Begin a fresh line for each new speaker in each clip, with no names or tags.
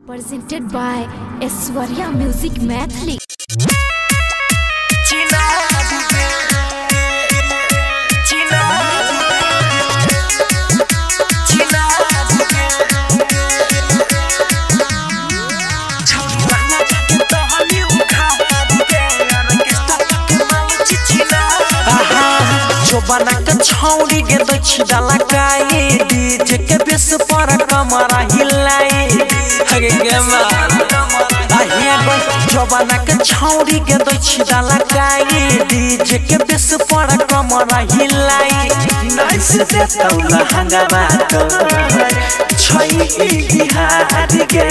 Presented by Aishwarya Music Mathli.
बना के छौड़ी के दछी डाला काई डीजे के बेस पर कमरा हिलाई हगे के मार जो बना के छौड़ी के दछी डाला काई डीजे के बेस पर कमरा हिलाई नाइस देता लहंगा तो छई बिहार के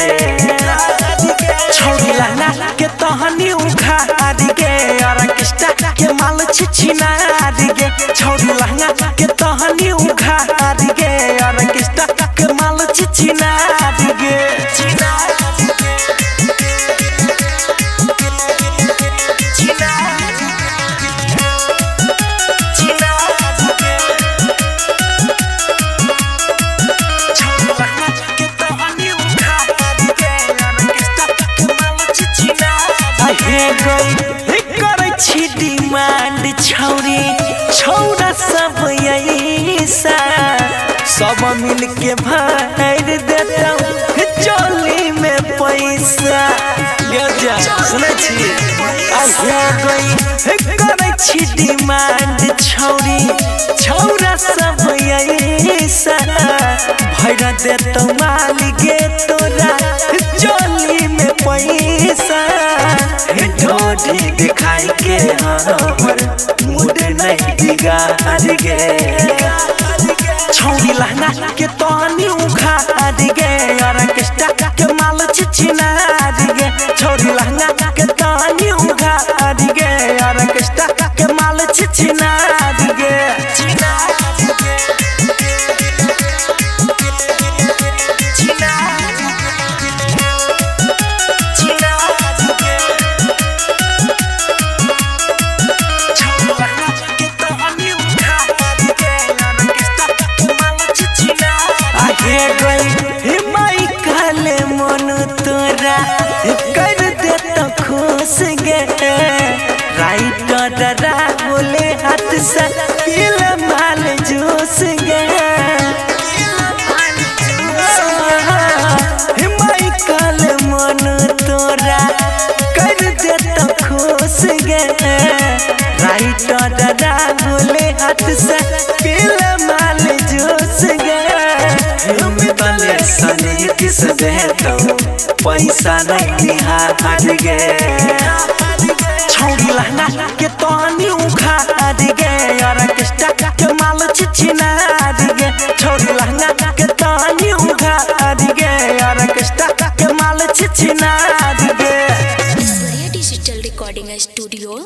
छौड़ी लहंगा के तहनी उखाड़ के ऑर्केस्ट्रा के माल छिछिना के छौड़ी लहंगा के तहनी उखाड़ के ऑर्केस्ट्रा के माल छिछिना के डिमांड छौरी छौड़ा सब ऐसा सब मिल के भर देता चोली में पैसा सुने छी डिमांड छौरी छौड़ा सब ऐसा भर देता माल गे तोरा चोली में पैसा ढोली दिखाई के हमर मूड नहीं बिगाड़ गे छौड़ी लहंगा के तहनी उखाड़ गे ऑर्केस्ट्रा के माल छिछिना गे छौड़ी लहंगा के तहनी उखाड़ गे ऑर्केस्ट्रा के माल छिछिना गे कर देता खुश गे राइटर बोले हाथ से पील माल जूस गे माइकल मन तोरा कर देता खुश गे राइटर बोले हाथ से पील माल जूस गे तले सने किस देता पैसा नहीं हाथ गे छौड़ी लहंगा के तहनी उखाड़ गे ऑर्केस्ट्रा के माल छिछिना गे छौड़ी लहंगा के तहनी उखाड़ गे ऑर्केस्ट्रा के माल छिछिना गे
Aishwarya Digital Recording Studio.